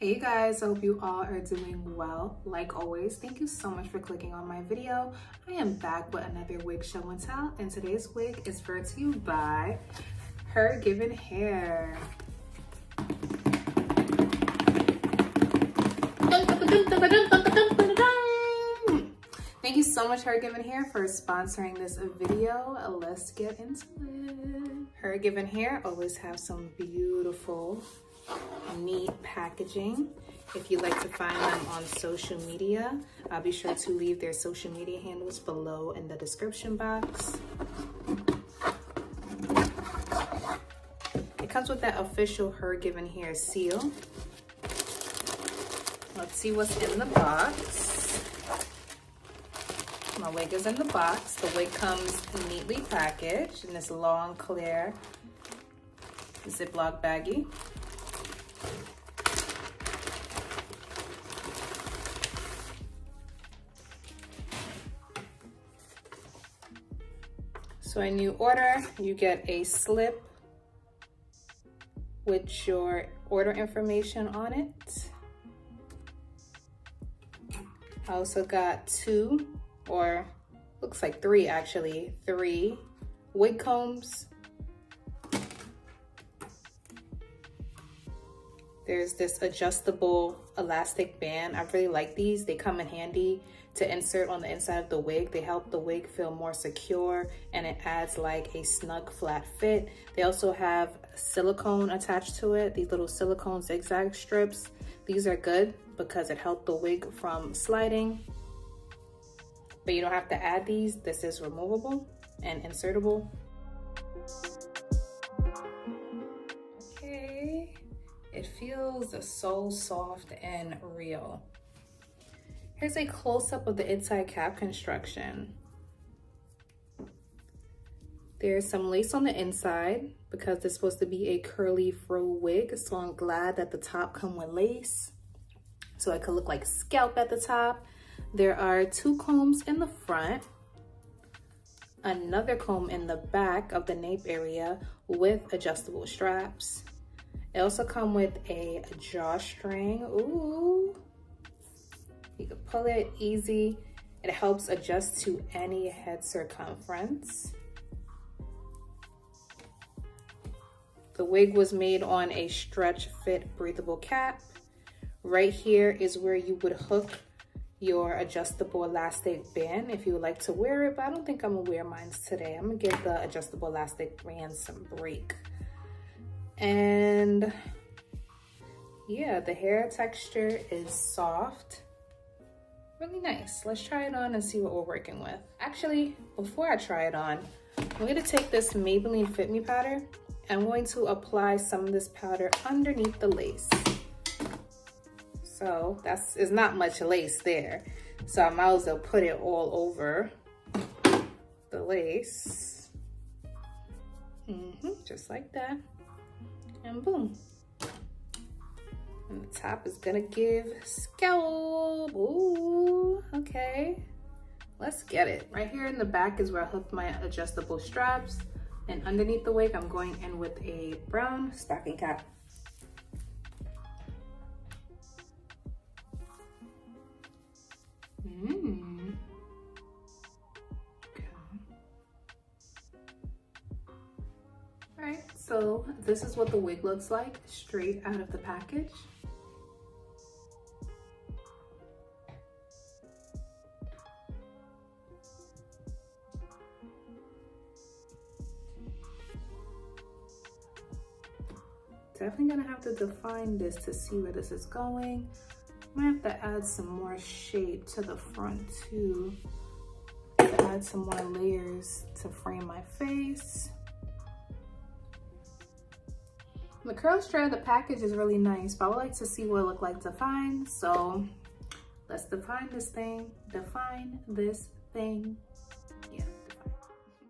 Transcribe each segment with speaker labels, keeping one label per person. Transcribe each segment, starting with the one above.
Speaker 1: Hey you guys, I hope you all are doing well. Like always, thank you so much for clicking on my video. I am back with another wig show and tell, and today's wig is brought to you by HerGivenHair. Thank you so much, HerGivenHair, for sponsoring this video. Let's get into it. HerGivenHair always have some beautiful, neat packaging. If you'd like to find them on social media, I'll be sure to leave their social media handles below in the description box. It comes with that official HerGivenHair seal. Let's see what's in the box. My wig is in the box. The wig comes neatly packaged in this long, clear Ziploc baggie. So when you order, you get a slip with your order information on it. I also got looks like three actually, 3 wig combs. There's this adjustable elastic band. I really like these. They come in handy to insert on the inside of the wig. They help the wig feel more secure and it adds like a snug flat fit. They also have silicone attached to it, these little silicone zigzag strips. These are good because it helped the wig from sliding. But you don't have to add these. This is removable and insertable. Okay, it feels so soft and real. Here's a close-up of the inside cap construction. There's some lace on the inside because it's supposed to be a curly fro wig, so I'm glad that the top come with lace so it could look like scalp at the top. There are 2 combs in the front, another comb in the back of the nape area with adjustable straps. It also comes with a drawstring. Ooh, you can pull it easy. It helps adjust to any head circumference. The wig was made on a stretch fit breathable cap. Right here is where you would hook your adjustable elastic band if you would like to wear it, but I don't think I'm gonna wear mine today. I'm gonna give the adjustable elastic band some break. And yeah, the hair texture is soft, really nice. Let's try it on and see what we're working with. Actually, before I try it on, I'm gonna take this Maybelline Fit Me powder. I'm going to apply some of this powder underneath the lace. So is not much lace there. So I might as well put it all over the lace. Just like that. And boom. And the top is gonna give scalp. Ooh, okay. Let's get it. Right here in the back is where I hooked my adjustable straps. And underneath the wig, I'm going in with a brown stocking cap. Okay. All right, so this is what the wig looks like straight out of the package. Definitely gonna have to define this to see where this is going. I'm gonna have to add some more shape to the front too, to add some more layers to frame my face. The curl straight of the package is really nice, but I would like to see what it looked like defined. So let's define this thing. Yeah.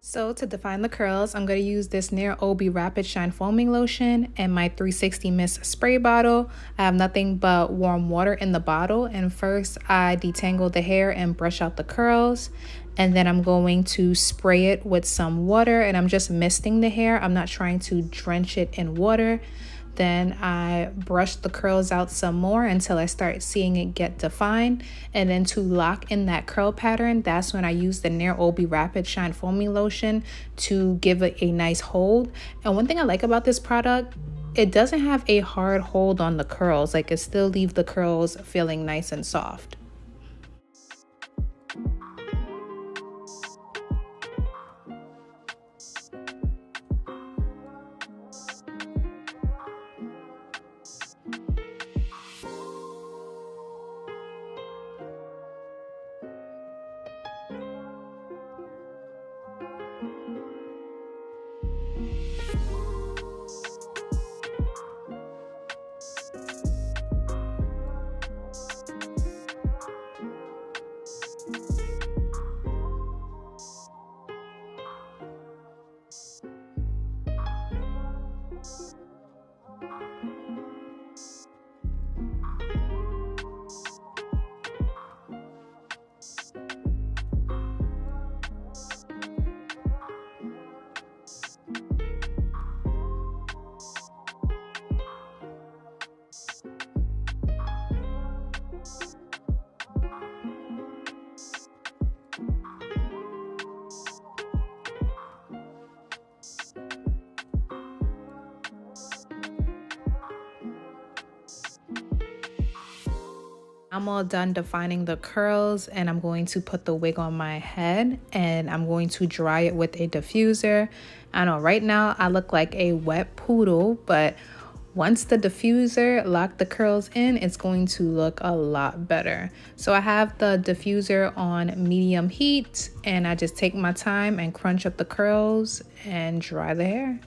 Speaker 1: So to define the curls, I'm going to use this Nair Obi Rapid Shine Foaming Lotion and my 360 Mist spray bottle. I have nothing but warm water in the bottle, and first I detangle the hair and brush out the curls, and then I'm going to spray it with some water, and I'm just misting the hair. I'm not trying to drench it in water Then I brush the curls out some more until I start seeing it get defined. And then to lock in that curl pattern, that's when I use the Nair Obi Rapid Shine Foaming Lotion to give it a nice hold. And one thing I like about this product, it doesn't have a hard hold on the curls. Like, it still leaves the curls feeling nice and soft. I'm all done defining the curls, and I'm going to put the wig on my head, and I'm going to dry it with a diffuser. I know right now I look like a wet poodle, but once the diffuser locked the curls in, it's going to look a lot better. So I have the diffuser on medium heat, and I just take my time and crunch up the curls and dry the hair.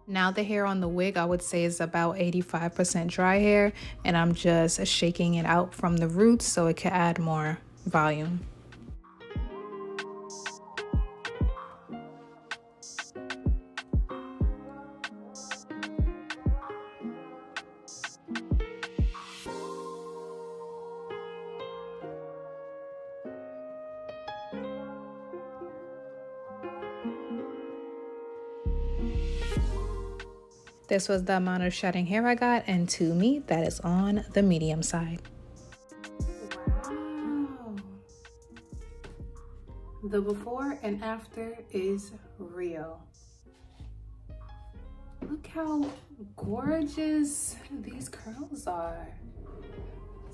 Speaker 1: Now the hair on the wig, I would say, is about 85% dry hair, and I'm just shaking it out from the roots so it can add more volume. This was the amount of shedding hair I got, and to me, that is on the medium side. Wow. The before and after is real. Look how gorgeous these curls are.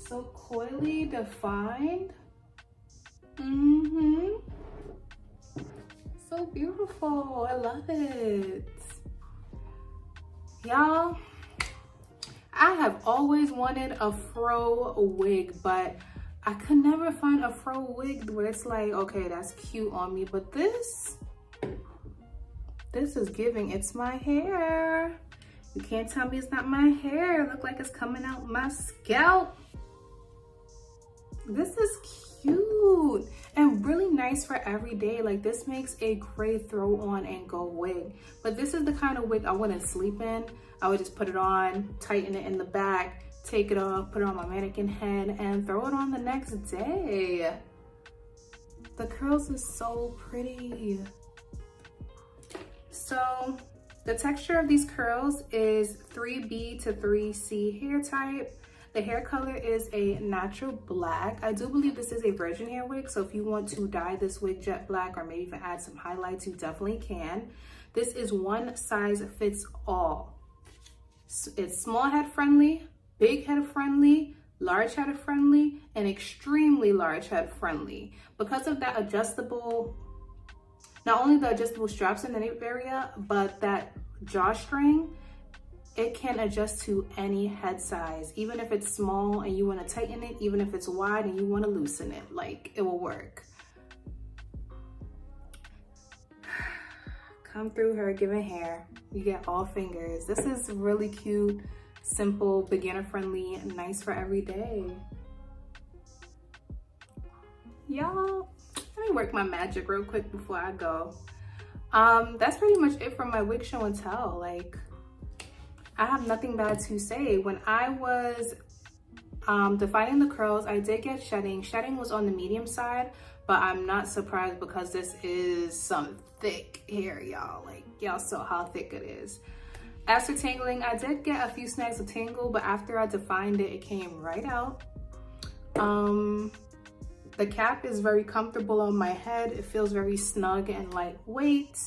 Speaker 1: So coily defined. So beautiful. I love it. Y'all, I have always wanted a fro wig, but I could never find a fro wig where it's like, okay, that's cute on me, but this is giving, it's my hair. You can't tell me it's not my hair. It look like it's coming out my scalp. This is cute and really nice for every day. Like, this makes a great throw on and go wig. But this is the kind of wig I wouldn't sleep in. I would just put it on, tighten it in the back, take it off, put it on my mannequin head, and throw it on the next day. The curls are so pretty. So the texture of these curls is 3B to 3C hair type. The hair color is a natural black. I do believe this is a virgin hair wig, so if you want to dye this wig jet black or maybe even add some highlights, you definitely can. This is one size fits all. It's small head friendly, big head friendly, large head friendly, and extremely large head friendly. Because of that adjustable, not only the adjustable straps in the nape area, but that drawstring it can adjust to any head size, even if it's small and you want to tighten it, even if it's wide and you want to loosen it, like it will work. Come through HerGivenHair. You get all fingers. This is really cute, simple, beginner friendly, nice for every day. Y'all, let me work my magic real quick before I go. That's pretty much it for my wig show and tell. Like, I have nothing bad to say. When I was defining the curls, I did get shedding. Shedding was on the medium side, but I'm not surprised because this is some thick hair, y'all. Like, y'all saw how thick it is. As for tangling, I did get a few snags of tangle, but after I defined it, it came right out. The cap is very comfortable on my head. It feels very snug and lightweight.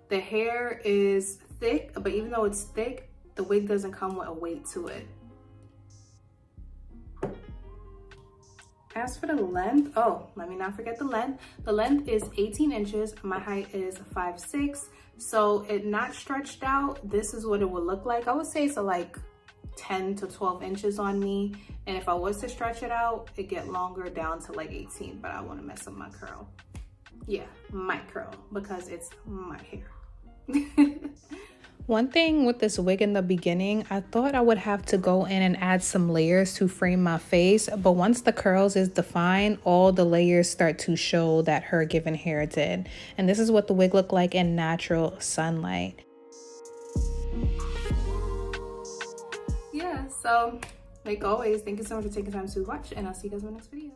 Speaker 1: The hair is thick, but even though it's thick, the wig doesn't come with a weight to it. As for the length, oh, let me not forget the length. The length is 18 inches. My height is 5'6". So it not stretched out, this is what it would look like. I would say so like 10 to 12 inches on me. And if I was to stretch it out, it get longer down to like 18, but I want to mess up my curl. Yeah, my curl, because it's my hair. One thing with this wig in the beginning, I thought I would have to go in and add some layers to frame my face, but once the curls is defined, all the layers start to show that HerGivenHair did. And this is what the wig looked like in natural sunlight. Yeah, so like always, thank you so much for taking time to watch, and I'll see you guys in my next video.